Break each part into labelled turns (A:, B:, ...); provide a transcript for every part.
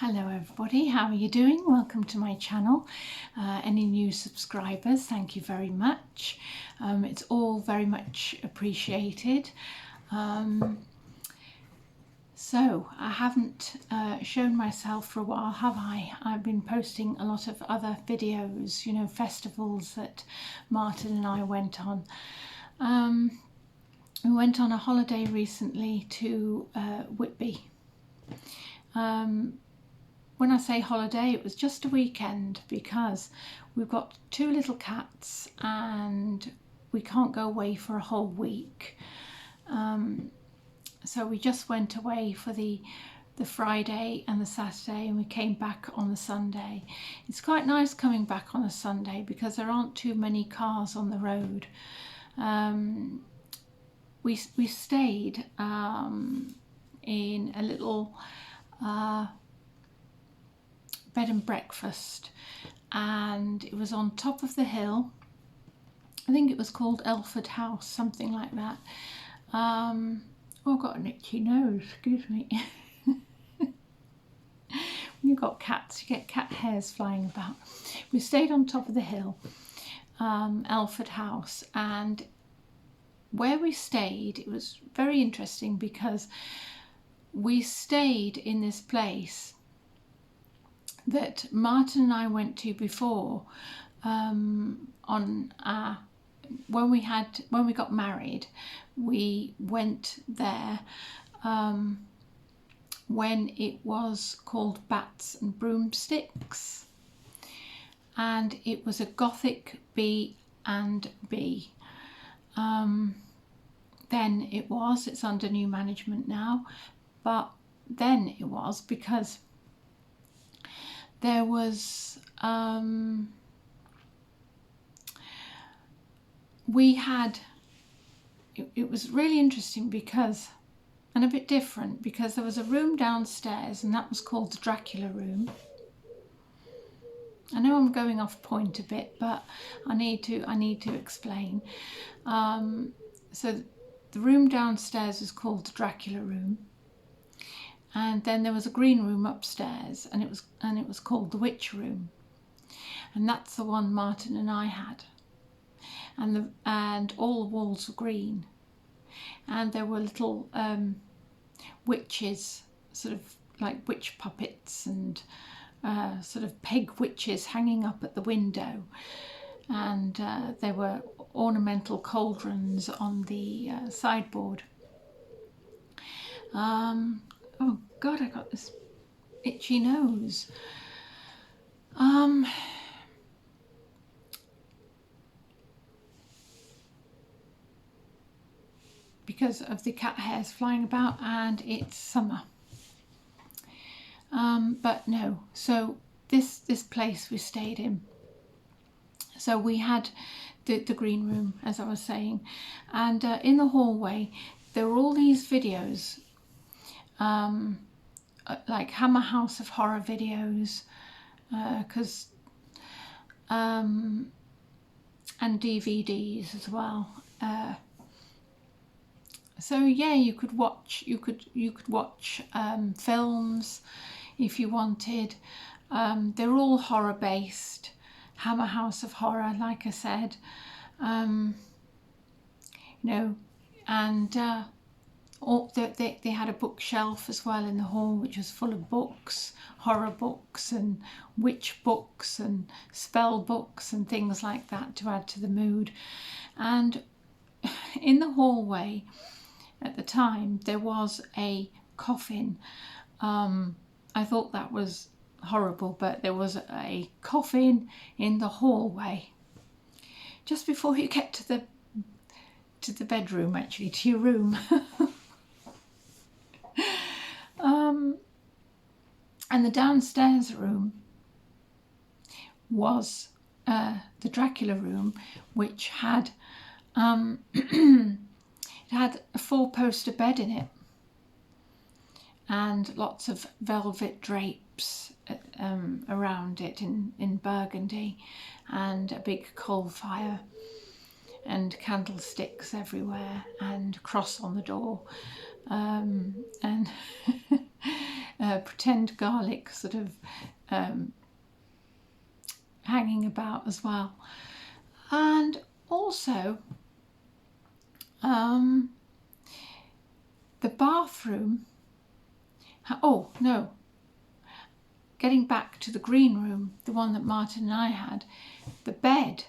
A: Hello everybody, how are you doing? Welcome to my channel. Any new subscribers, thank you very much. It's all very much appreciated. So I haven't shown myself for a while, have I? I've been posting a lot of other videos, you know, festivals that Martin and I went on. We went on a holiday recently to Whitby. When I say holiday, it was just a weekend because we've got two little cats and we can't go away for a whole week. So we just went away for the Friday and the Saturday, and we came back on the Sunday. It's quite nice coming back on a Sunday because there aren't too many cars on the road. We stayed in a little bed and breakfast, and it was on top of the hill. I think it was called Elford House, something like that. Oh, I've got an itchy nose, excuse me. When you've got cats, you get cat hairs flying about. We stayed on top of the hill, Elford House, and where we stayed, it was very interesting because we stayed in this place that Martin and I went to before when we got married. We went there when it was called Bats and Broomsticks, and it was a Gothic B&B. Then it's under new management now, but then it was because there was it was really interesting because, and a bit different, because there was a room downstairs and that was called the Dracula room. I know I'm going off point a bit, but I need to explain. So the room downstairs was called the Dracula room. And then there was a green room upstairs, and it was called the Witch Room, and that's the one Martin and I had. And all the walls were green, and there were little witches, sort of like witch puppets, and sort of peg witches hanging up at the window, and there were ornamental cauldrons on the sideboard. Oh God, I got this itchy nose. Because of the cat hairs flying about, and it's summer. But no, so this place we stayed in. So we had the green room, as I was saying, and in the hallway there were all these videos, like Hammer House of Horror videos, and DVDs as well. So yeah, you could watch films if you wanted. They're all horror based. Hammer House of Horror, like I said, you know, and they had a bookshelf as well in the hall, which was full of books, horror books and witch books and spell books and things like that to add to the mood. And in the hallway at the time there was a coffin. I thought that was horrible, but there was a coffin in the hallway just before you get to the bedroom, actually, to your room. And the downstairs room was the Dracula room, which had it had a 4-poster bed in it and lots of velvet drapes around it in burgundy, and a big coal fire and candlesticks everywhere and cross on the door, and pretend garlic sort of hanging about as well. And also the bathroom, oh no, getting back to the green room, the one that Martin and I had, the bed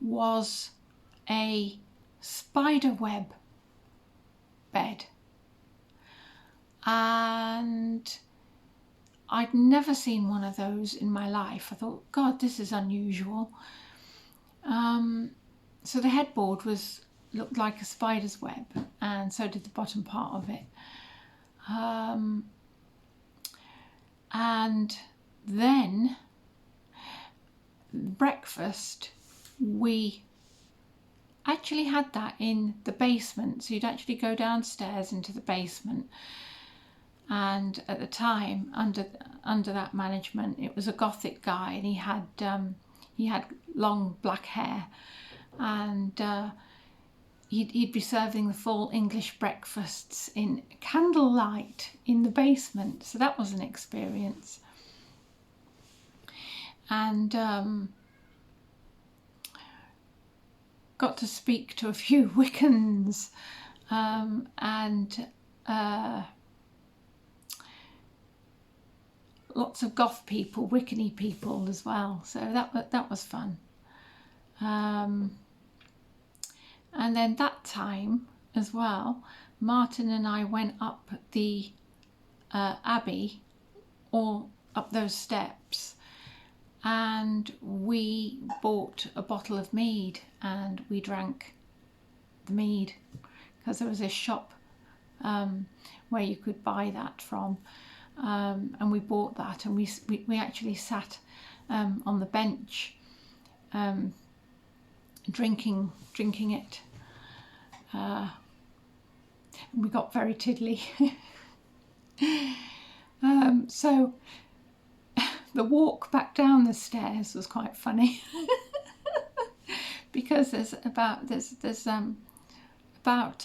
A: was a spider web bed, and I'd never seen one of those in my life. I thought, God, this is unusual. So the headboard looked like a spider's web, and so did the bottom part of it. And then breakfast, we actually had that in the basement. So you'd actually go downstairs into the basement, and at the time, under that management, it was a Gothic guy, and he had long black hair, and he'd be serving the full English breakfasts in candlelight in the basement. So that was an experience. And got to speak to a few Wiccans, and lots of goth people, Wiccan-y people as well. So that was fun. And then that time as well, Martin and I went up the Abbey, or up those steps, and we bought a bottle of mead, and we drank the mead because there was a shop where you could buy that from, and we bought that, and we actually sat on the bench drinking it. We got very tiddly. So the walk back down the stairs was quite funny because there's about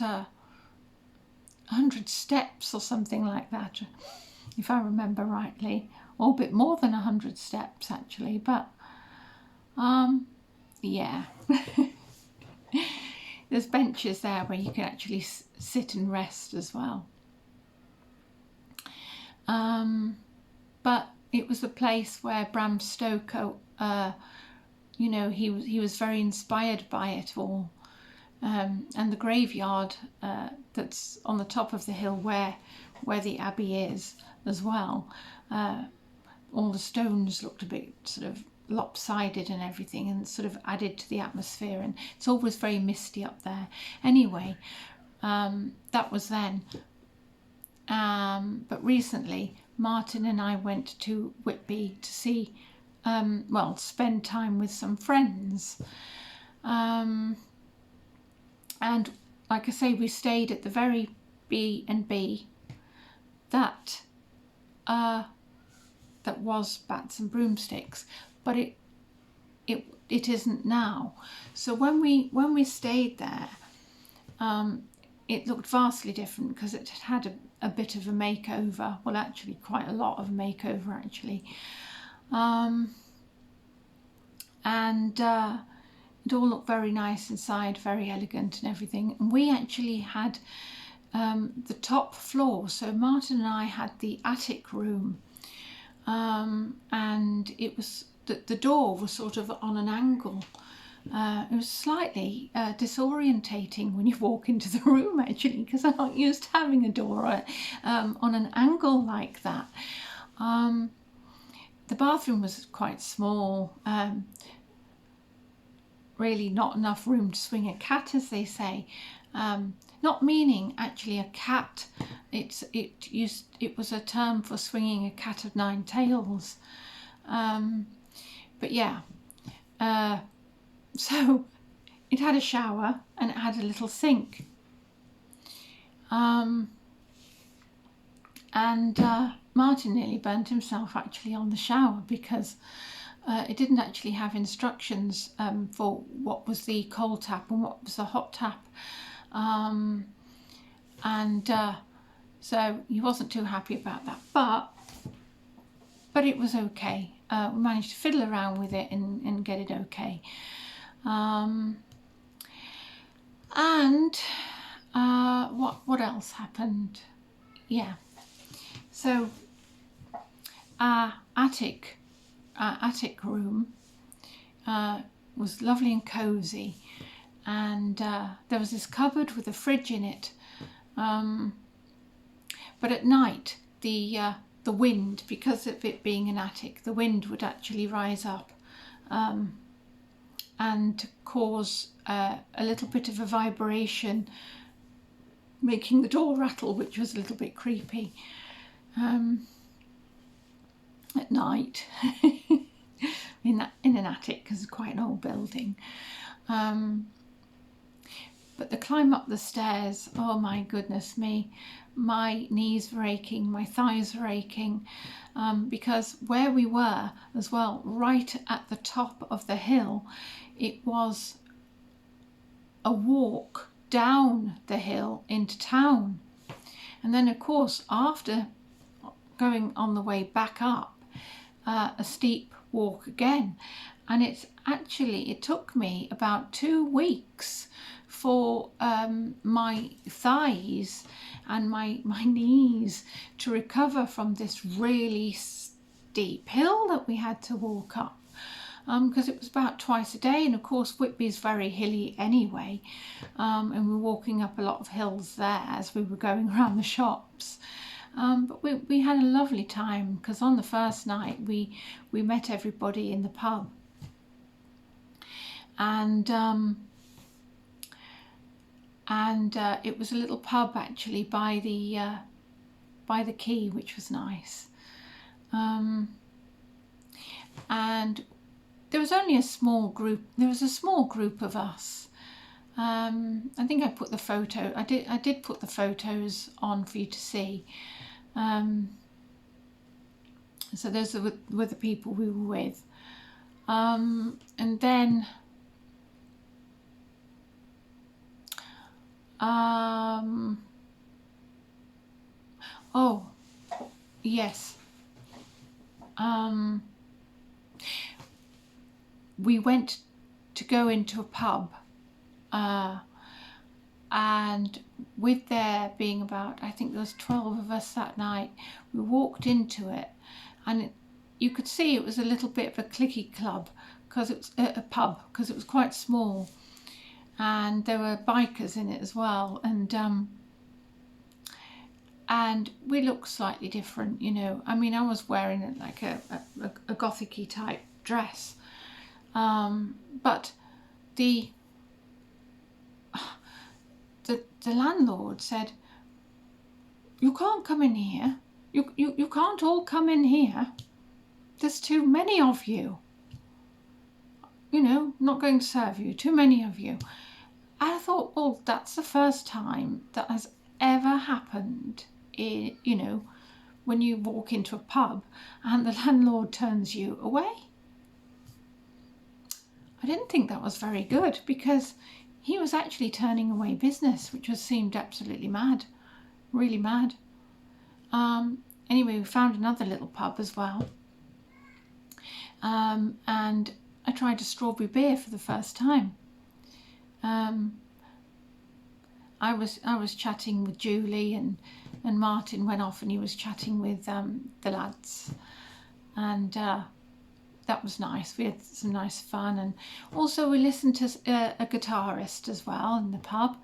A: 100 steps or something like that, if I remember rightly, or a bit more than 100 steps actually, but yeah. There's benches there where you can actually sit and rest as well. But it was a place where Bram Stoker, you know, he was very inspired by it all. And the graveyard that's on the top of the hill where the Abbey is as well, all the stones looked a bit sort of lopsided and everything, and sort of added to the atmosphere, and it's always very misty up there. Anyway, that was then. But recently Martin and I went to Whitby to see, well, spend time with some friends, and like I say, we stayed at the very B&B that was Bats and Broomsticks, but it isn't now. So when we stayed there, it looked vastly different because it had a bit of a makeover. Well, actually quite a lot of a makeover actually. And it all looked very nice inside, very elegant and everything. And we actually had the top floor. So Martin and I had the attic room, and it was the door was sort of on an angle. It was slightly disorientating when you walk into the room actually, because I'm not used to having a door on an angle like that. The bathroom was quite small, really not enough room to swing a cat, as they say. Not meaning actually a cat. It was a term for swinging a cat of 9 tails. But yeah, so it had a shower and it had a little sink. Martin nearly burnt himself actually on the shower because it didn't actually have instructions for what was the cold tap and what was the hot tap. So he wasn't too happy about that, but it was okay. We managed to fiddle around with it and get it okay. And what else happened? Yeah, so our attic room was lovely and cozy, and there was this cupboard with a fridge in it. But at night, the wind, because of it being an attic, the wind would actually rise up and cause a little bit of a vibration, making the door rattle, which was a little bit creepy at night in an attic, because it's quite an old building. But the climb up the stairs, oh my goodness me, my knees were aching, my thighs were aching, because where we were as well, right at the top of the hill, it was a walk down the hill into town. And then of course, after going on the way back up, a steep walk again. And it took me about 2 weeks for my thighs and my knees to recover from this really steep hill that we had to walk up, because it was about twice a day, and of course Whitby's very hilly anyway, and we were walking up a lot of hills there as we were going around the shops. But we had a lovely time, because on the first night we met everybody in the pub, and it was a little pub actually by the quay, which was nice. And there was only a small group. There was a small group of us. I think I put the photo. I did put the photos on for you to see. So those were the people we were with. And then oh yes, we went to go into a pub, and with there being about, I think there was 12 of us that night, we walked into it, and you could see it was a little bit of a cliquey club, because it was a pub, because it was quite small, and there were bikers in it as well, and we looked slightly different, you know. I mean, I was wearing like a gothic-y type dress, but the landlord said, "You can't come in here. You can't all come in here. There's too many of you. You know, not going to serve you. Too many of you." I thought, well, that's the first time that has ever happened, you know, when you walk into a pub and the landlord turns you away. I didn't think that was very good, because he was actually turning away business, which seemed absolutely mad, really mad. Anyway, we found another little pub as well, and I tried a strawberry beer for the first time. I was chatting with Julie, and Martin went off and he was chatting with the lads, and that was nice. We had some nice fun, and also we listened to a guitarist as well in the pub.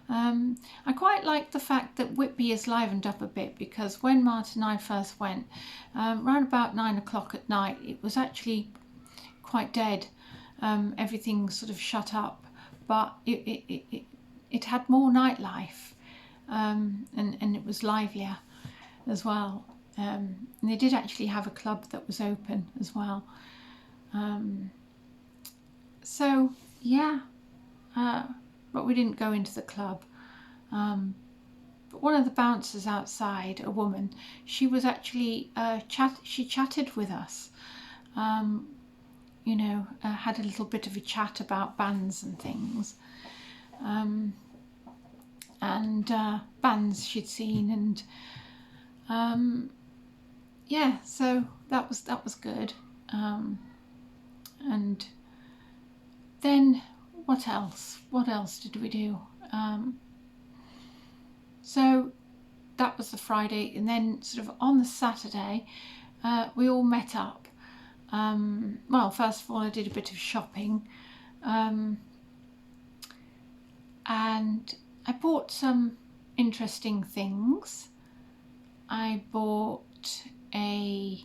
A: I quite like the fact that Whitby is livened up a bit, because when Martin and I first went, around about 9 o'clock at night, it was actually quite dead. Everything sort of shut up, but it had more nightlife, and it was livelier as well. And they did actually have a club that was open as well. So yeah, but we didn't go into the club. But one of the bouncers outside, a woman, she was actually she chatted with us. You know, had a little bit of a chat about bands and things. and bands she'd seen, and yeah, so that was good. And then what else did we do? So that was the Friday, and then sort of on the Saturday we all met up. Well, first of all I did a bit of shopping, and I bought some interesting things. I bought a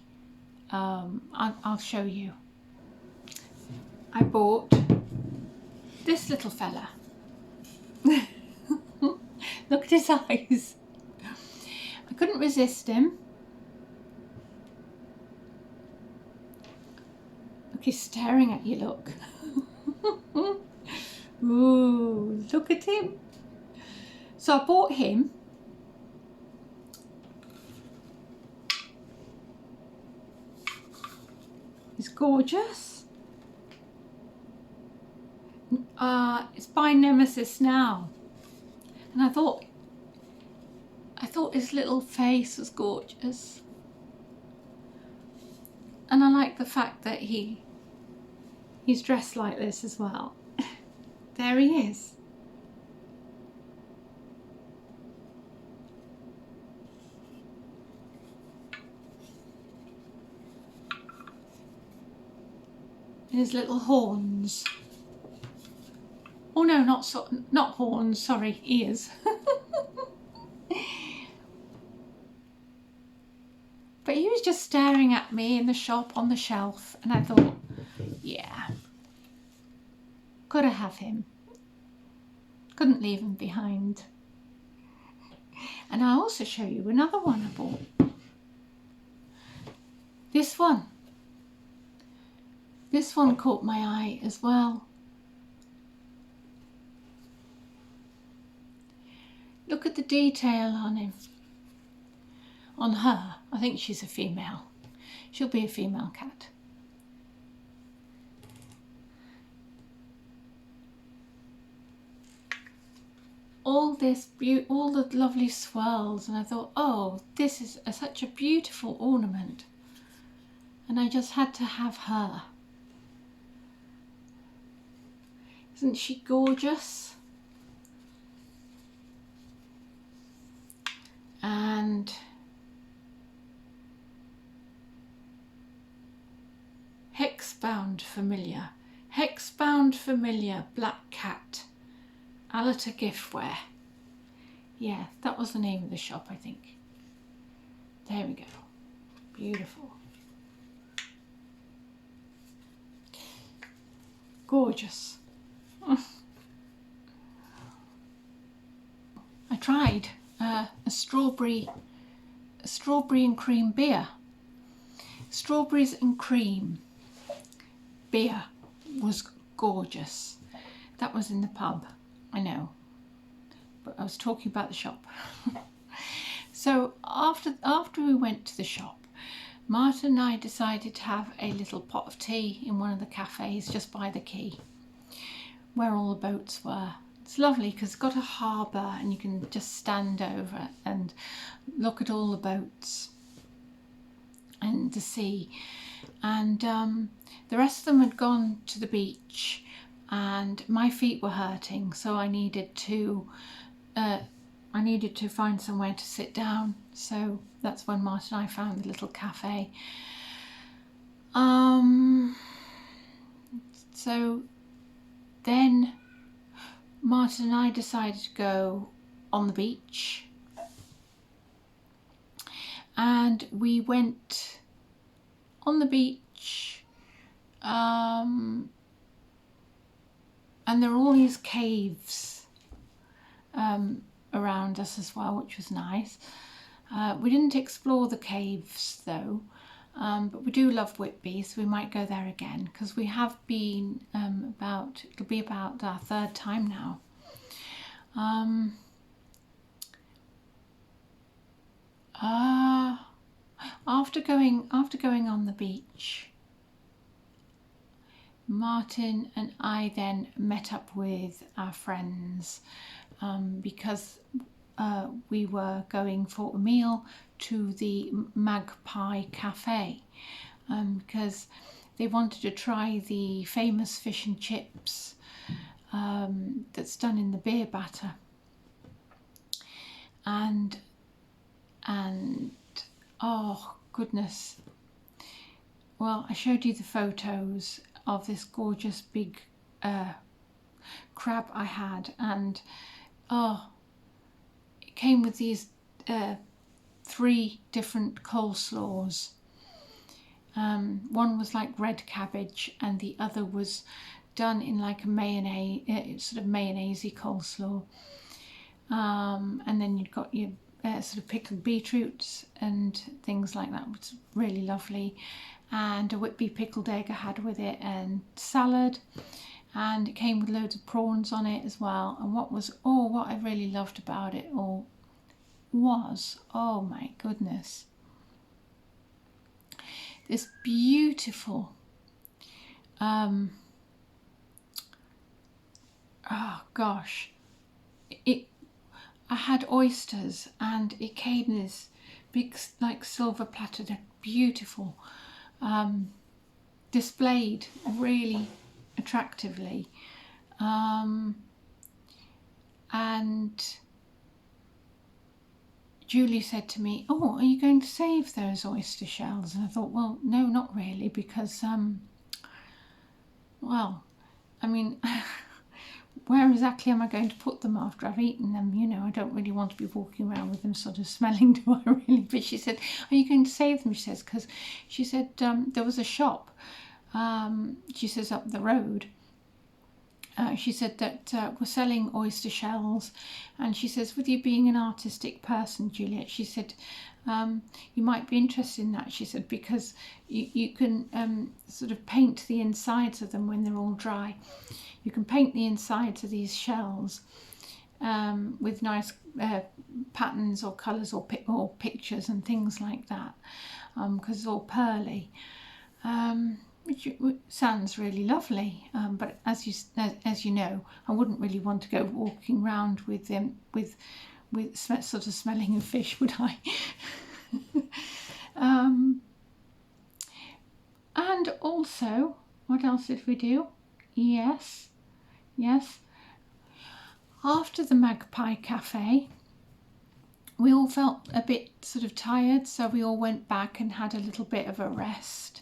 A: I'll show you. I bought this little fella. Look at his eyes. I couldn't resist him. Look, he's staring at you, look. Ooh, look at him. So I bought him. He's gorgeous. It's by Nemesis Now. And I thought his little face was gorgeous. And I like the fact that he's dressed like this as well. There he is. And his little horns. Oh no, not horns, sorry, ears. But he was just staring at me in the shop on the shelf, and I thought, yeah, gotta have him. Couldn't leave him behind. And I'll also show you another one I bought. This one. This one caught my eye as well. Look at the detail on him. On her. I think she's a female. She'll be a female cat. All the lovely swirls, and I thought, oh, this is such a beautiful ornament. And I just had to have her. Isn't she gorgeous? And Hexbound Familiar. Hexbound Familiar Black Cat. Alata Giftware. Yeah, that was the name of the shop, I think. There we go. Beautiful. Gorgeous. I tried a strawberry and cream beer. Strawberries and cream beer was gorgeous. That was in the pub, I know, but I was talking about the shop. So after we went to the shop, Martin and I decided to have a little pot of tea in one of the cafes just by the quay where all the boats were. It's lovely because it's got a harbour and you can just stand over it and look at all the boats and the sea. And the rest of them had gone to the beach and my feet were hurting, so I needed to find somewhere to sit down. So that's when Martin and I found the little cafe. So then Martin and I decided to go on the beach, and we went on the beach, and there are all these caves around us as well, which was nice. We didn't explore the caves though, but we do love Whitby, so we might go there again because we have been it'll be about our third time now. After going on the beach, Martin and I then met up with our friends because we were going for a meal to the Magpie Cafe because they wanted to try the famous fish and chips that's done in the beer batter. And oh goodness, well, I showed you the photos of this gorgeous big crab I had, and oh, it came with these 3 different coleslaws. One was like red cabbage and the other was done in like a mayonnaise, sort of mayonnaisey coleslaw. And then you've got your sort of pickled beetroots and things like that, which is really lovely. And a Whitby pickled egg I had with it, and salad. And it came with loads of prawns on it as well. And what I really loved about it all was, oh my goodness, this beautiful, oh gosh, I had oysters, and it came in this big like silver platter, beautiful, displayed really attractively, and Julie said to me, "Oh, are you going to save those oyster shells?" And I thought, well, no, not really, because well, I mean, where exactly am I going to put them after I've eaten them? You know, I don't really want to be walking around with them sort of smelling, do I really? But she said, "Are you going to save them?" She says, because she said there was a shop, she says, up the road. She said that we're selling oyster shells, and she says, with you being an artistic person, Juliet, she said, you might be interested in that. She said, because you can sort of paint the insides of them when they're all dry. You can paint the insides of these shells with nice patterns or colours or pictures and things like that, because it's all pearly. Which sounds really lovely, but as you know, I wouldn't really want to go walking around with them with sort of smelling of fish, would I? And also, what else did we do? Yes. After the Magpie Cafe, we all felt a bit sort of tired, so we all went back and had a little bit of a rest.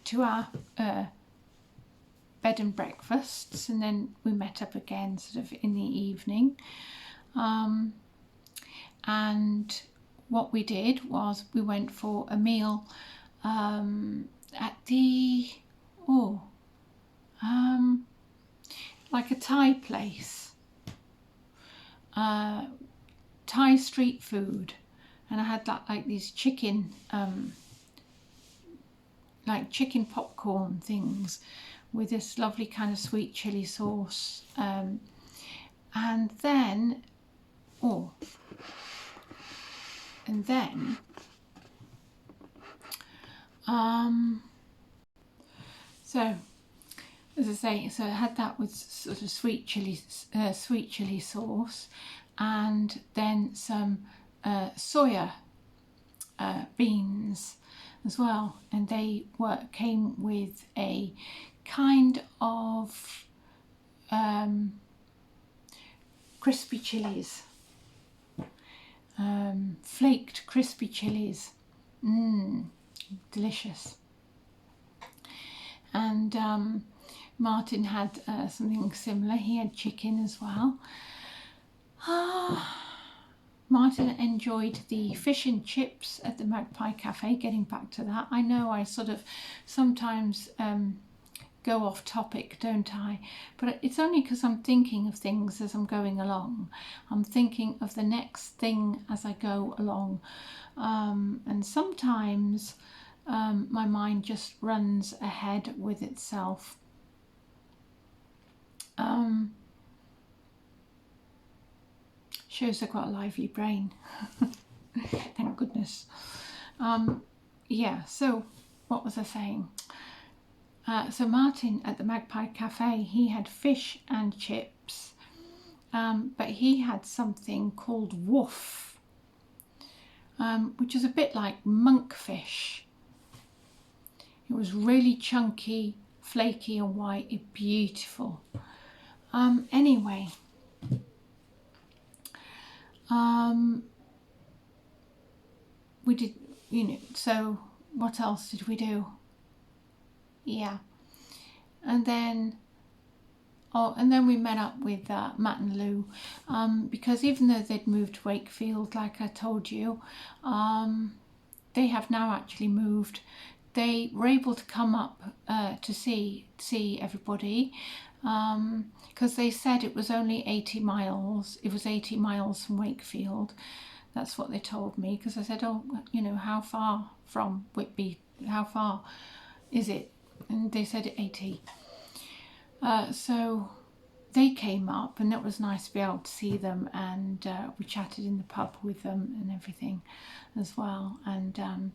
A: To our bed and breakfasts, and then we met up again sort of in the evening, and what we did was we went for a meal at the like a Thai place, Thai street food, and I had that like these chicken like chicken popcorn things with this lovely kind of sweet chili sauce, and then so as I say, so I had that with sort of sweet chili sauce, and then some soya beans as well, and they came with a kind of crispy chilies, flaked crispy chilies, delicious. And Martin had something similar. He had chicken as well. Martin enjoyed the fish and chips at the Magpie Cafe. Getting back to that, I know I sort of sometimes go off topic, don't I? But it's only because I'm thinking of things as I'm going along. I'm thinking of the next thing as I go along, and sometimes my mind just runs ahead with itself. Shows I've got a lively brain. Thank goodness. Yeah, so what was I saying? So Martin at the Magpie Cafe, he had fish and chips, but he had something called woof, which is a bit like monkfish. It was really chunky, flaky and white, beautiful. Anyway, we did, so what else did we do? Yeah, and then we met up with Matt and Lou, because even though they'd moved to Wakefield, like I told you, they have now actually moved. They were able to come up to see everybody, because they said it was only 80 miles. It was 80 miles from Wakefield. That's what they told me, because I said, oh, how far from Whitby? How far is it? And they said 80. So they came up, and it was nice to be able to see them, and we chatted in the pub with them and everything as well. And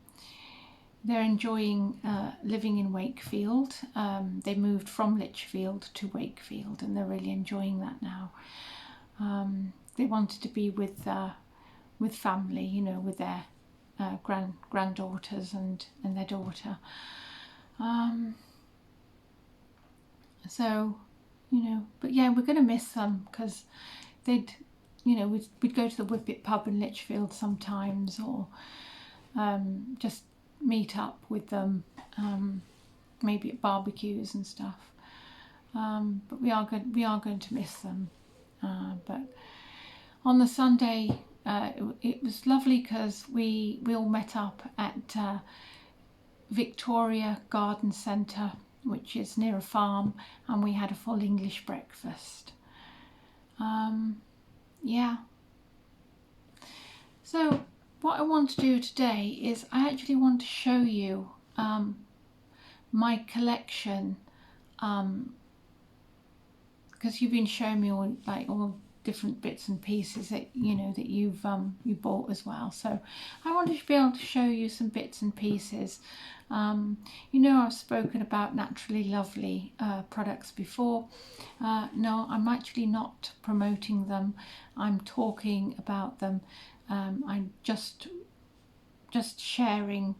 A: they're enjoying living in Wakefield. They moved from Lichfield to Wakefield, and they're really enjoying that now. They wanted to be with family, with their granddaughters and their daughter. So, but yeah, we're going to miss them, because they'd, we'd go to the Whippet pub in Lichfield sometimes, or just meet up with them, maybe at barbecues and stuff. But we are going to miss them. But on the Sunday, it was lovely, because we all met up at Victoria Garden Centre, which is near a farm, and we had a full English breakfast. Yeah. So what I want to do today is I actually want to show you my collection, because you've been showing me all different bits and pieces that that you've you bought as well. So I wanted to be able to show you some bits and pieces. I've spoken about Naturally Lovely products before. No, I'm actually not promoting them. I'm talking about them. I'm just sharing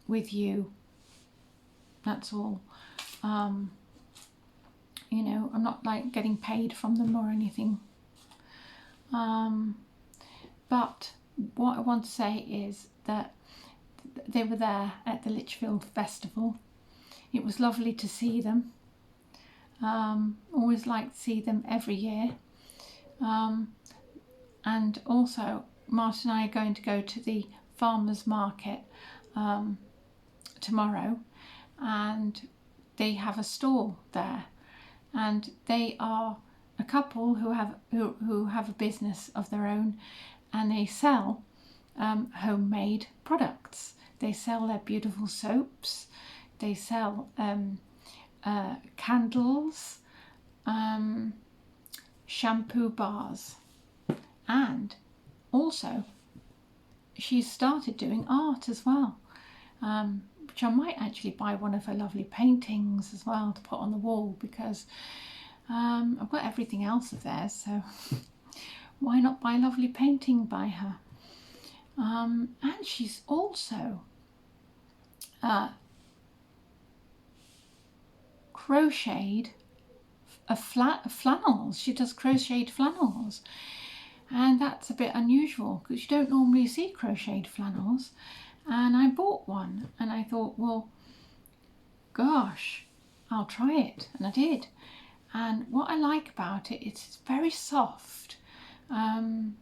A: with you. That's all. I'm not getting paid from them or anything. But what I want to say is that they were there at the Lichfield Festival. It was lovely to see them. Always like to see them every year. And also, Martin and I are going to go to the farmers market tomorrow, and they have a stall there, and they are a couple who have a business of their own, and they sell homemade products. They sell their beautiful soaps, they sell candles, shampoo bars, and also she's started doing art as well, which I might actually buy one of her lovely paintings as well to put on the wall, because I've got everything else of theirs, so why not buy a lovely painting by her? And she's also crocheted flannels. She does crocheted flannels, and that's a bit unusual, because you don't normally see crocheted flannels. And I bought one, and I thought, well, gosh, I'll try it, and I did. And what I like about it, it's very soft, and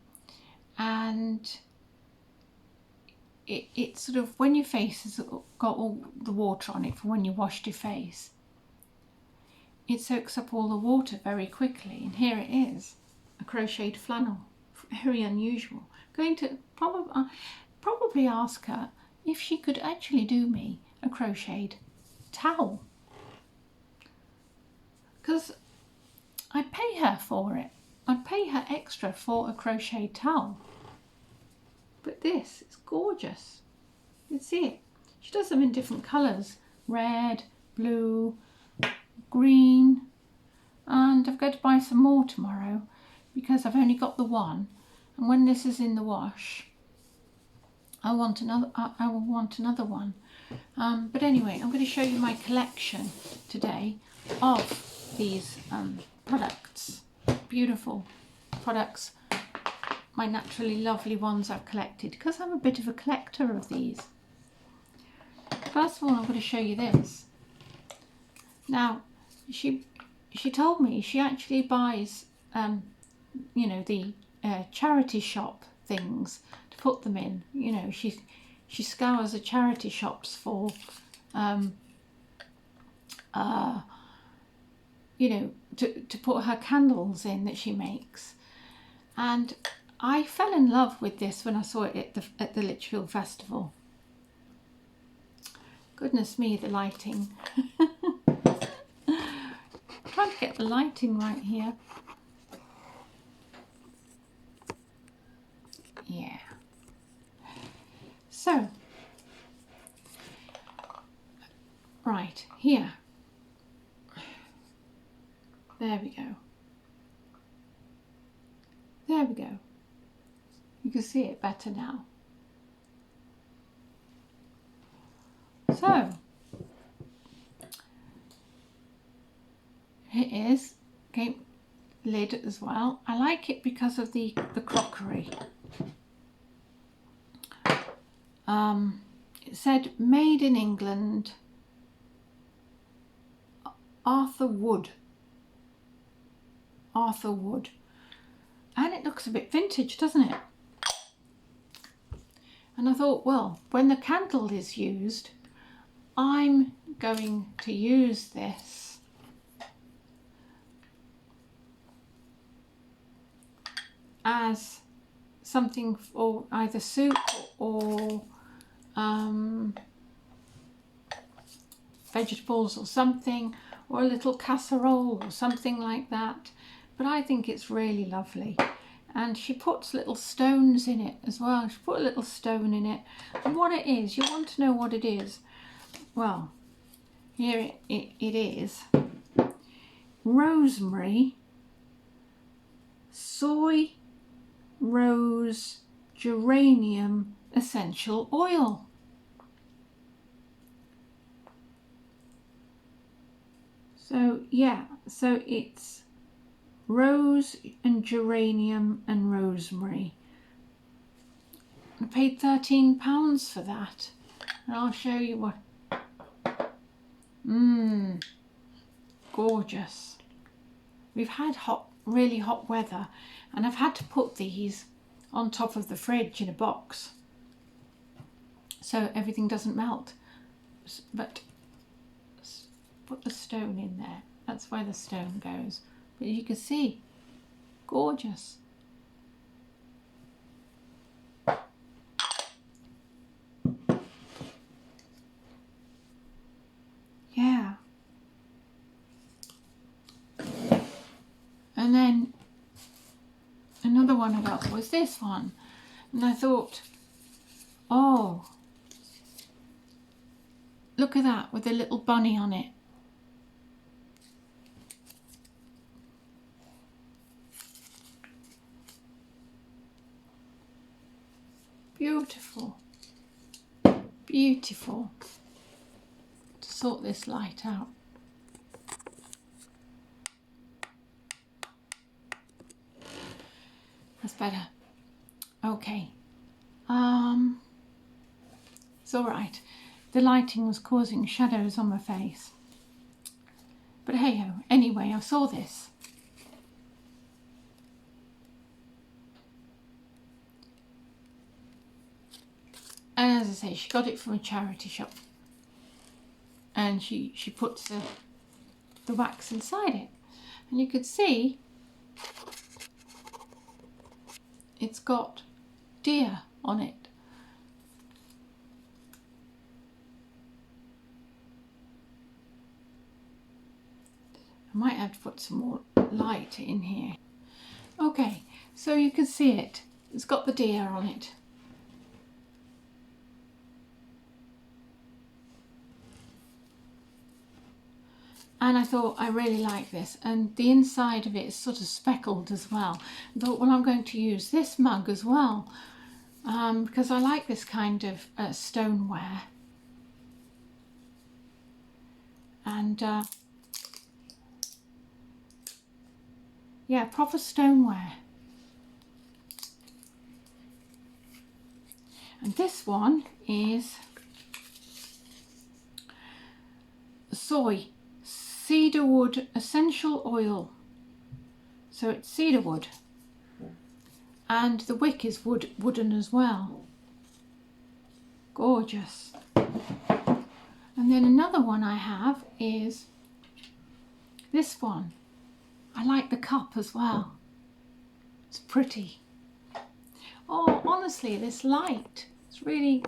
A: it sort of, when your face has got all the water on it for when you washed your face, it soaks up all the water very quickly. And here it is, a crocheted flannel, very unusual. Going to probably ask her if she could actually do me a crocheted towel, because I'd pay her for it. I'd pay her extra for a crocheted towel. But this is gorgeous. You can see it. She does them in different colours, red, blue, green, and I've got to buy some more tomorrow because I've only got the one, and when this is in the wash I want another. I will want another one. But anyway, I'm going to show you my collection today of these products. Beautiful products, my naturally lovely ones I've collected because I'm a bit of a collector of these. First of all, I'm going to show you this. Now, she told me she actually buys, you know, the charity shop things to put them in. You know, she scours the charity shops for, you know, to put her candles in that she makes. And I fell in love with this when I saw it at the Lichfield Festival. Goodness me, the lighting. Trying to get the lighting right here. Yeah. So, right here. There we go. There we go. You can see it better now. So, it is okay, lid as well. I like it because of the crockery. It said made in England, Arthur Wood. Arthur Wood. And it looks a bit vintage, doesn't it? And I thought, well, when the candle is used, I'm going to use this as something for either soup or vegetables or something, or a little casserole or something like that. But I think it's really lovely. And she puts little stones in it as well. She put a little stone in it. And what it is, you want to know what it is. Well, here it is. Rosemary, soy, rose, geranium essential oil. So yeah, so it's rose and geranium and rosemary. I paid £13 for that, and I'll show you what. Gorgeous. We've had really hot weather, and I've had to put these on top of the fridge in a box so everything doesn't melt. But put the stone in there. That's where the stone goes. But you can see, gorgeous. Yeah. And then another one I got was this one. And I thought, oh, look at that with a little bunny on it. Beautiful. Beautiful. To sort this light out. That's better. Okay. It's all right. The lighting was causing shadows on my face. But hey ho. Anyway, I saw this. And as I say, she got it from a charity shop. And she puts the wax inside it. And you could see it's got deer on it. I might have to put some more light in here. Okay, so you can see it. It's got the deer on it. And I thought, I really like this, and the inside of it is sort of speckled as well. I thought, well, I'm going to use this mug as well, because I like this kind of stoneware. And yeah, proper stoneware. And this one is soy cedarwood essential oil. So it's cedarwood, and the wick is wooden as well. Gorgeous. And then another one I have is this one. I like the cup as well. It's pretty. Oh, honestly, this light, it's really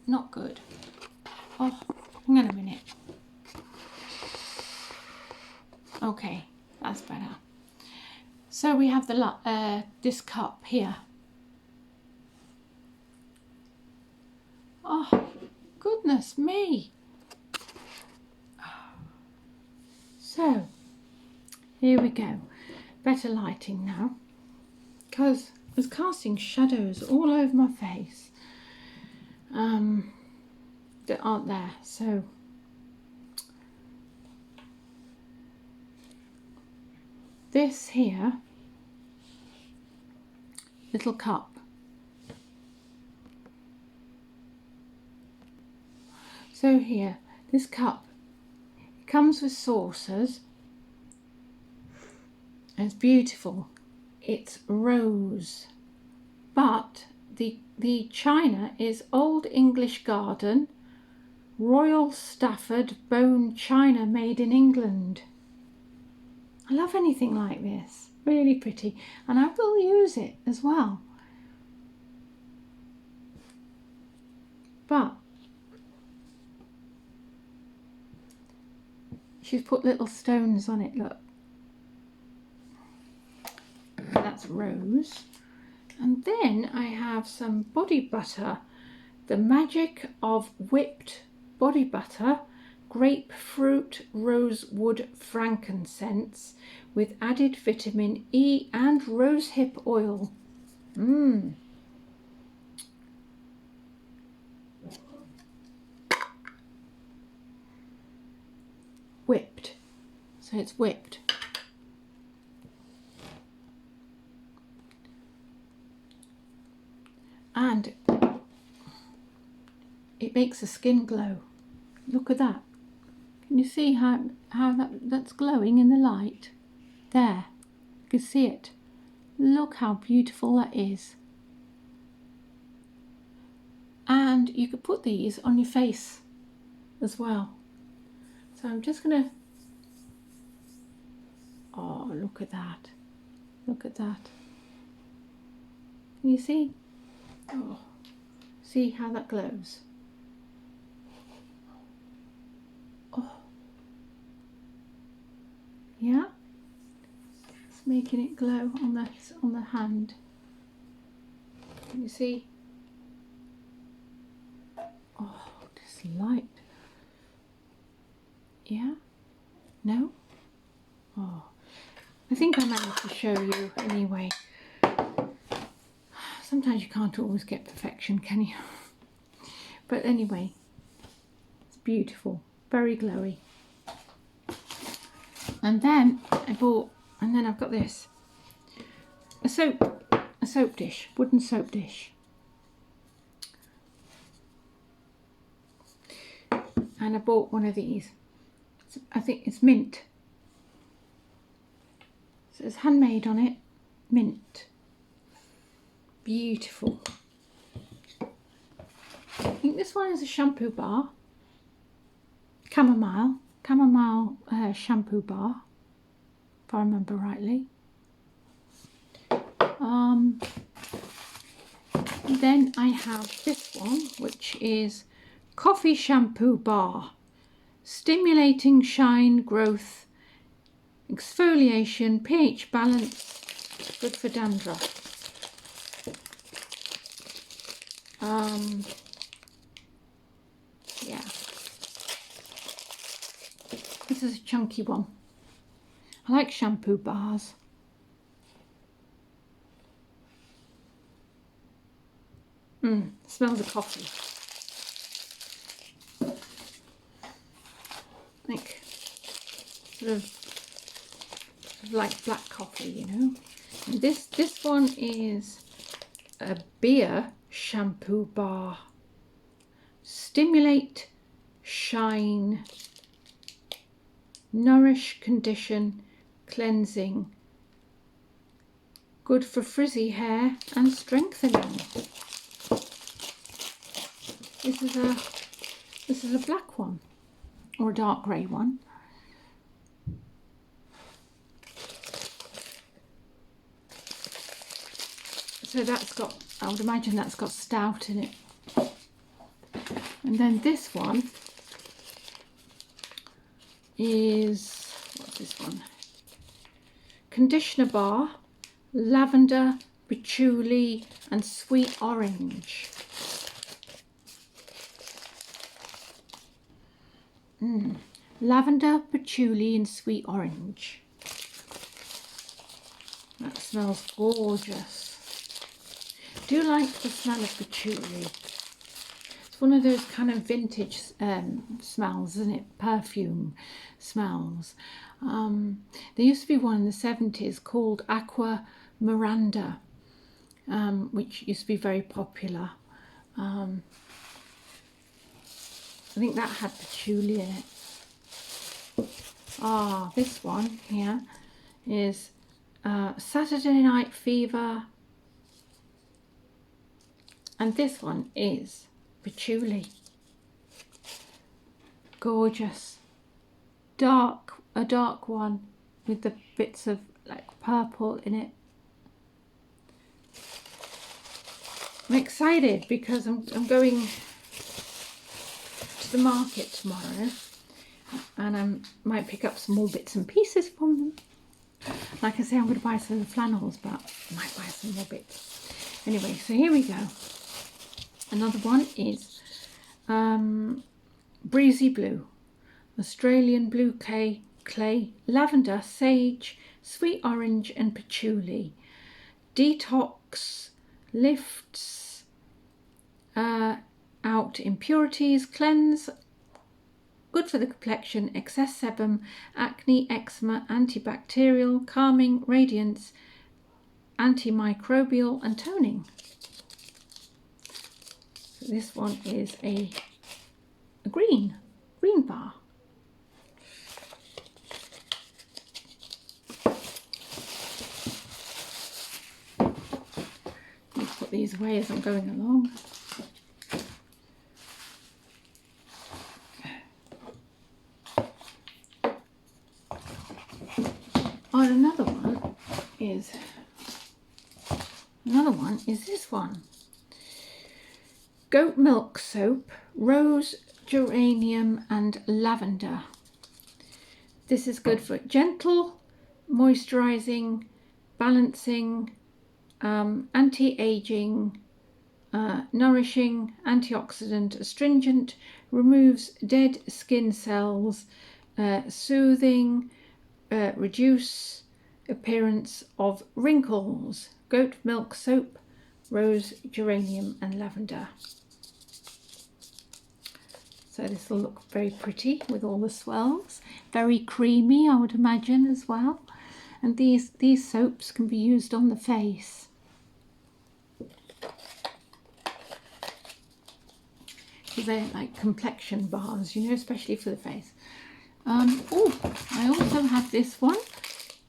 A: not good. Oh, hang on a minute. Okay, that's better. So we have the this cup here. Oh, goodness me. So, here we go. Better lighting now, because I was casting shadows all over my face that aren't there. So this here little cup, so here, this cup, it comes with saucers. It's beautiful. It's rose, but the china is Old English Garden Royal Stafford bone china made in England. I love anything like this. Really pretty, and I will use it as well. But she's put little stones on it, look. That's rose. And then I have some body butter, the magic of whipped body butter, grapefruit rosewood frankincense with added vitamin E and rosehip oil. Whipped, so it's whipped. And it makes the skin glow. Look at that. Can you see how that's glowing in the light? There, you can see it. Look how beautiful that is. And you could put these on your face as well. So I'm just gonna, oh, look at that. Look at that. Can you see? Oh, see how that glows? Oh, yeah. It's making it glow on the hand. Can you see? Oh, this light. Yeah? No? Oh, I think I managed to show you anyway. Sometimes you can't always get perfection, can you? But anyway, it's beautiful, very glowy. And then I bought, and then I've got this, a soap dish, wooden soap dish. And I bought one of these. I think it's mint. So it's handmade on it, mint. Beautiful. I think this one is a shampoo bar. Chamomile shampoo bar, if I remember rightly. Then I have this one, which is coffee shampoo bar, stimulating shine, growth, exfoliation, pH balance, good for dandruff. Yeah, this is a chunky one. I like shampoo bars. Smells of coffee. Like sort of like black coffee, you know. And this one is a beer shampoo bar. Stimulate, shine, nourish, condition, cleansing. Good for frizzy hair and strengthening. This is a black one or a dark grey one. So that's got, I would imagine that's got stout in it. And then this one is, what's this one? Conditioner bar, lavender, patchouli and sweet orange. Lavender, patchouli and sweet orange. That smells gorgeous. Do like the smell of patchouli. It's one of those kind of vintage smells, isn't it? Perfume smells. There used to be one in the 70s called Aqua Miranda, which used to be very popular. I think that had patchouli in it. This one here is Saturday Night Fever. And this one is patchouli. Gorgeous. A dark one with the bits of like purple in it. I'm excited because I'm going to the market tomorrow and I might pick up some more bits and pieces from them. Like I say, I'm going to buy some of the flannels, but I might buy some more bits. Anyway, so here we go. Another one is Breezy Blue, Australian blue clay, lavender, sage, sweet orange and patchouli. Detox, lifts out impurities, cleanse, good for the complexion, excess sebum, acne, eczema, antibacterial, calming, radiance, antimicrobial and toning. So this one is a green bar. I'll put these away as I'm going along. And another one is this one. Goat milk soap, rose, geranium and lavender. This is good for gentle, moisturizing, balancing, anti-aging, nourishing, antioxidant, astringent, removes dead skin cells, soothing, reduce appearance of wrinkles. Goat milk soap, rose, geranium and lavender. So this will look very pretty with all the swirls. Very creamy, I would imagine, as well. And these soaps can be used on the face. So they're like complexion bars, you know, especially for the face. Oh, I also have this one.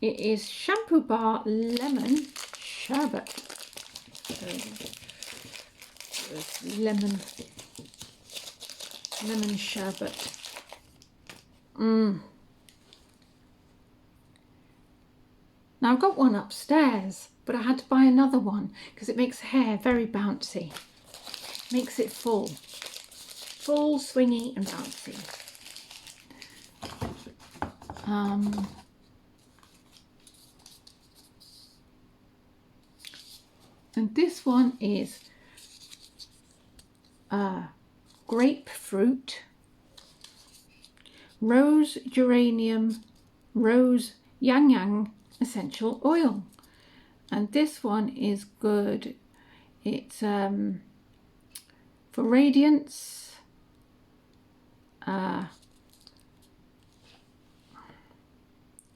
A: It is shampoo bar lemon sherbet. So there's lemon sherbet. Now I've got one upstairs, but I had to buy another one because it makes hair very bouncy. Makes it full, swingy and bouncy. And this one is grapefruit, Rose Geranium Rose Yang Yang Essential Oil. And this one is good. It's for radiance,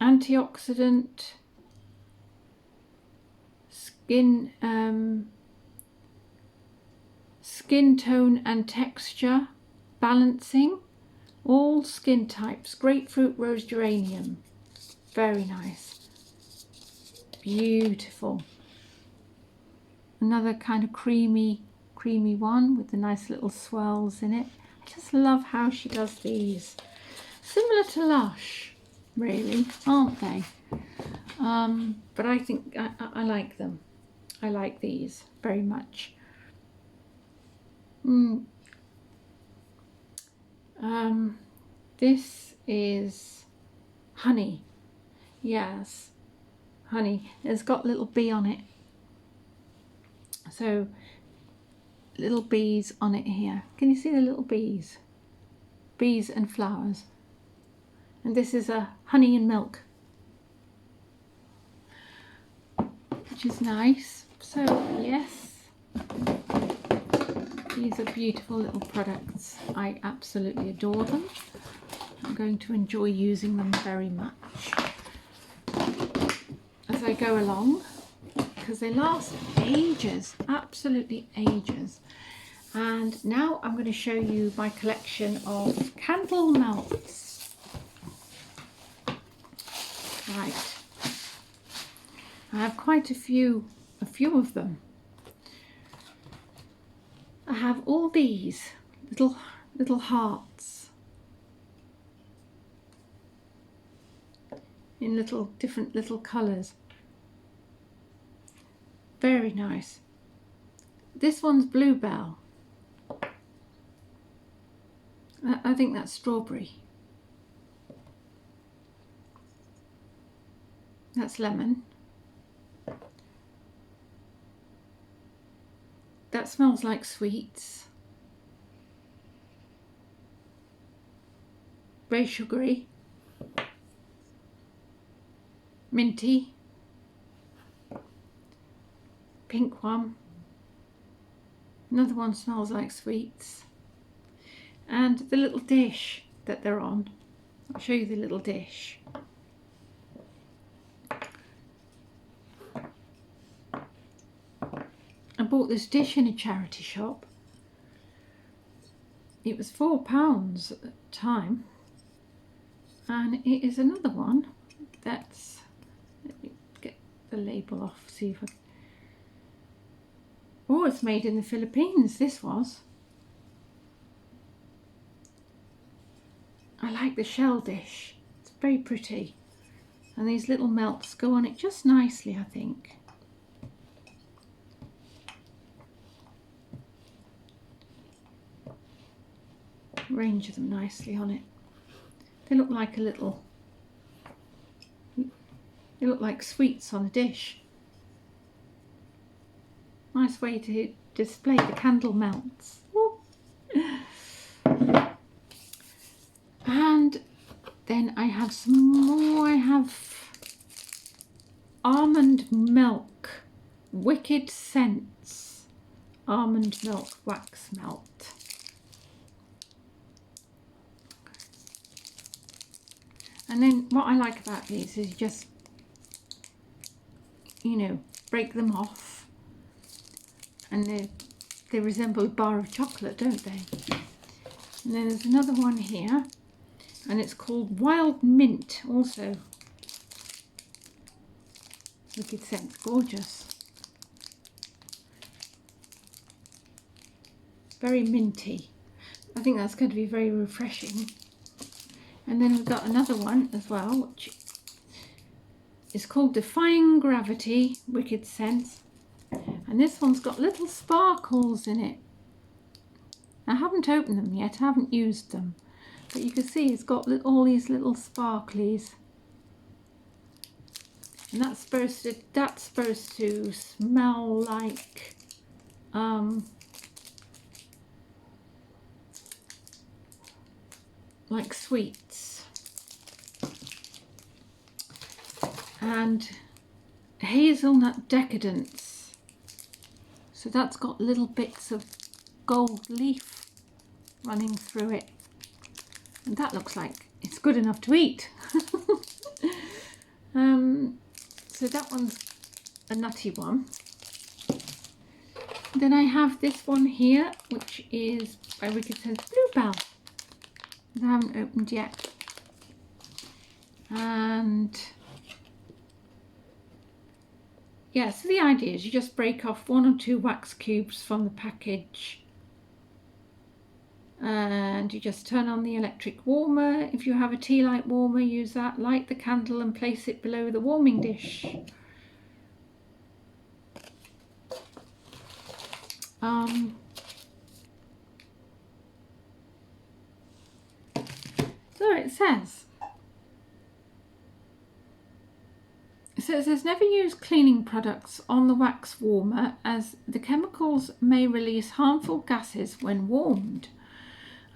A: antioxidant, skin tone and texture balancing, all skin types. Grapefruit Rose Geranium, very nice, beautiful. Another kind of creamy one with the nice little swirls in it. I just love how she does these. Similar to Lush, really, aren't they? But I think I like them. I like these very much. This is honey. Yes, honey. It's got a little bee on it. So little bees on it here. Can you see the little bees? Bees and flowers. And this is a honey and milk, which is nice. So yes, these are beautiful little products. I absolutely adore them. I'm going to enjoy using them very much as I go along, because they last ages, absolutely ages. And now I'm going to show you my collection of candle melts. Right, I have quite a few of them. I have all these little hearts in different little colours. Very nice. This one's bluebell. I think that's strawberry. That's lemon. That smells like sweets. Very sugary. Minty. Pink one. Another one smells like sweets. And the little dish that they're on. I'll show you the little dish. I bought this dish in a charity shop. It was £4 at the time. And it is another one that's, let me get the label off, see if I can. Oh, it's made in the Philippines, this was. I like the shell dish. It's very pretty. And these little melts go on it just nicely, I think. Range them nicely on it. They look like they look like sweets on a dish. Nice way to display the candle melts. Ooh. And then I have some more. I have almond milk, Wicked Scents almond milk wax melt. And then what I like about these is you just, break them off, and they resemble a bar of chocolate, don't they? And then there's another one here, and it's called Wild Mint, also. Wicked Scent, gorgeous. Very minty. I think that's going to be very refreshing. And then we've got another one as well, which is called Defying Gravity Wicked Scent. And this one's got little sparkles in it. I haven't opened them yet, I haven't used them. But you can see it's got all these little sparklies. And that's supposed to smell like sweets. and Hazelnut Decadence. So that's got little bits of gold leaf running through it, and that looks like it's good enough to eat. So that one's a nutty one. Then I have this one here, which is by Wicked Sense Bluebell, that I haven't opened yet. And yeah, so the idea is you just break off 1 or 2 wax cubes from the package, and you just turn on the electric warmer. If you have a tea light warmer, use that. Light the candle and place it below the warming dish. So it says, it says never use cleaning products on the wax warmer, as the chemicals may release harmful gases when warmed.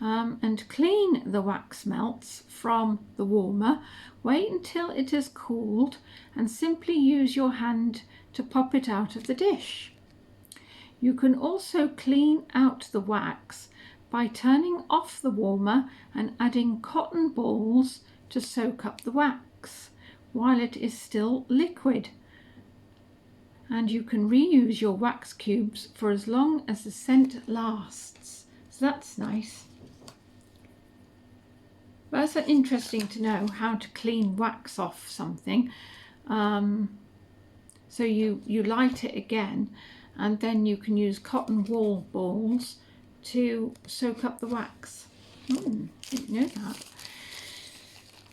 A: And clean the wax melts from the warmer. Wait until it has cooled and simply use your hand to pop it out of the dish. You can also clean out the wax by turning off the warmer and adding cotton balls to soak up the wax while it is still liquid. And you can reuse your wax cubes for as long as the scent lasts. So that's nice. That's interesting to know how to clean wax off something. So you light it again, and then you can use cotton wool balls to soak up the wax. Didn't know that.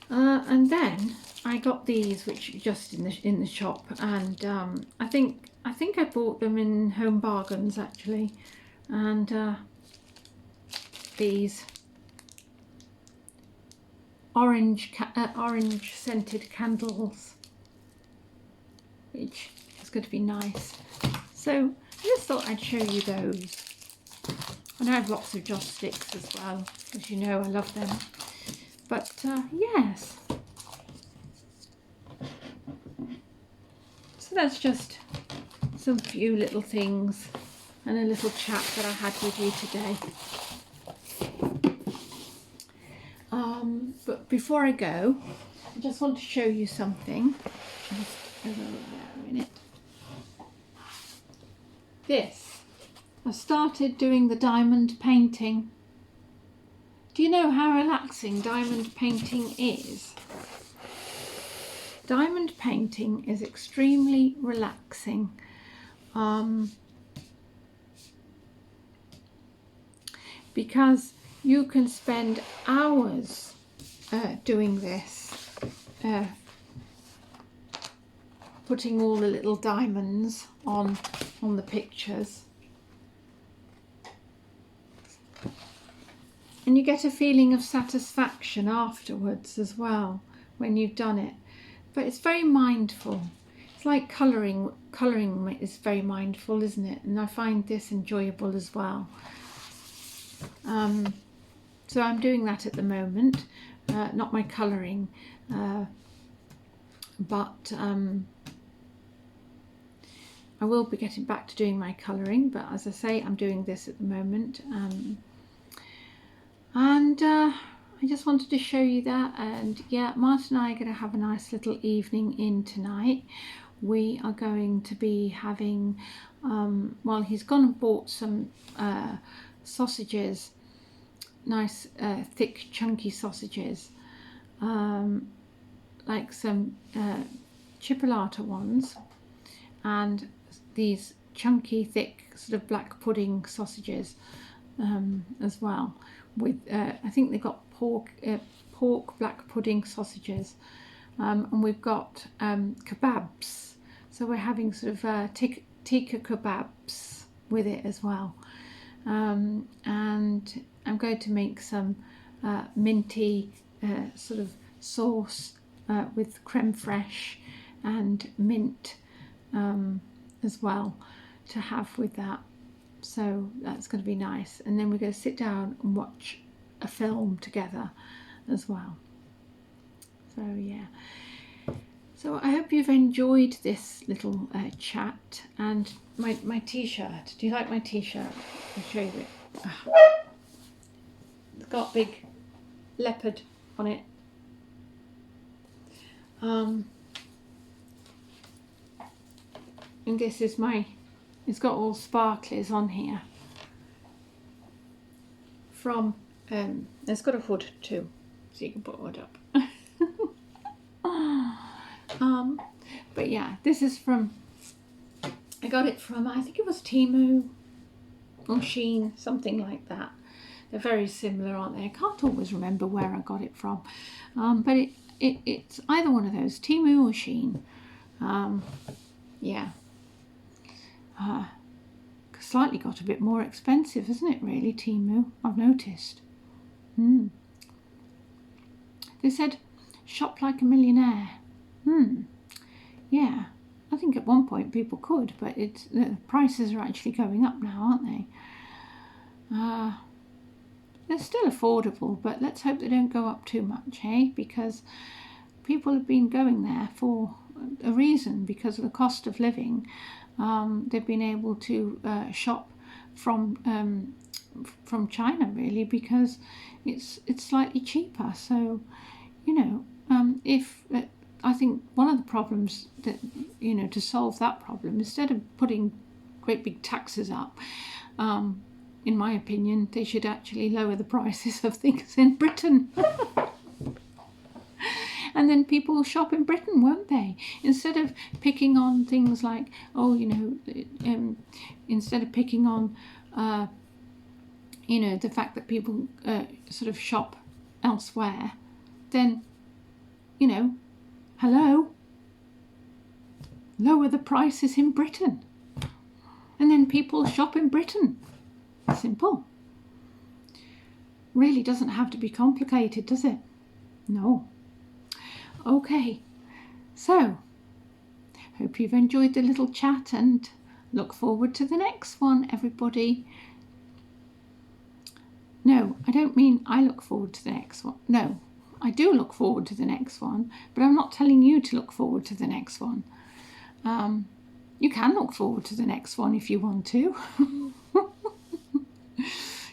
A: And then I got these, which are just in the shop, and I think I bought them in Home Bargains actually, and these orange scented candles, which is going to be nice. So I just thought I'd show you those. And I have lots of joss sticks as well, as you know I love them. But yes, so that's just some few little things and a little chat that I had with you today. But before I go, I just want to show you something. Just over there a minute. This, I started doing the diamond painting. Do you know how relaxing diamond painting is? Diamond painting is extremely relaxing. Because you can spend hours doing this, putting all the little diamonds on the pictures, and you get a feeling of satisfaction afterwards as well when you've done it. But it's very mindful. It's like colouring. Colouring is very mindful, isn't it? And I find this enjoyable as well. So I'm doing that at the moment, not my colouring, but I will be getting back to doing my colouring, but as I say, I'm doing this at the moment. And I just wanted to show you that. And yeah, Martin and I are going to have a nice little evening in tonight. We are going to be having, well, he's gone and bought some sausages, nice thick chunky sausages, like some chipolata ones, and these chunky thick sort of black pudding sausages as well, with I think they've got pork black pudding sausages, and we've got kebabs, so we're having sort of tikka kebabs with it as well. And I'm going to make some minty sort of sauce with creme fraiche and mint as well to have with that. So that's going to be nice. And then we're going to sit down and watch a film together as well. So yeah. So I hope you've enjoyed this little chat and my t-shirt. Do you like my t-shirt? I'll show you it. It's got big leopard on it. And this is it's got all sparklers on here. From, it's got a hood too, so you can put a hood up. But yeah, this is from, I got it from, I think it was Temu or Shein, something like that. They're very similar, aren't they? I can't always remember where I got it from, but it's either one of those, Temu or Shein. Yeah, slightly got a bit more expensive, isn't it? Really, Temu, I've noticed. They said shop like a millionaire. Yeah, I think at one point people could, but the prices are actually going up now, aren't they? They're still affordable, but let's hope they don't go up too much, hey? Because people have been going there for a reason, because of the cost of living. They've been able to shop from China, really, because it's slightly cheaper. So, you know, I think one of the problems that, you know, to solve that problem, instead of putting great big taxes up, in my opinion, they should actually lower the prices of things in Britain. And then people will shop in Britain, won't they? Instead of picking on things like, oh, you know, instead of picking on, you know, the fact that people sort of shop elsewhere, then, you know, hello, lower the prices in Britain. And then people shop in Britain. Simple. Really doesn't have to be complicated, does it? No. Okay, so hope you've enjoyed the little chat and look forward to the next one, everybody. No, I don't mean I look forward to the next one. No, I do look forward to the next one, but I'm not telling you to look forward to the next one. You can look forward to the next one if you want to.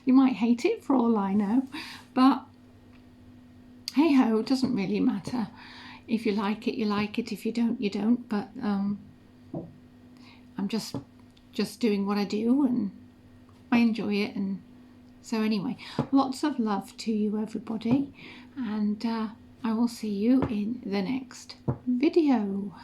A: You might hate it for all I know, but hey ho, it doesn't really matter. If you like it, you like it. If you don't, you don't. But I'm just doing what I do, and I enjoy it. And so anyway, lots of love to you, everybody, and I will see you in the next video.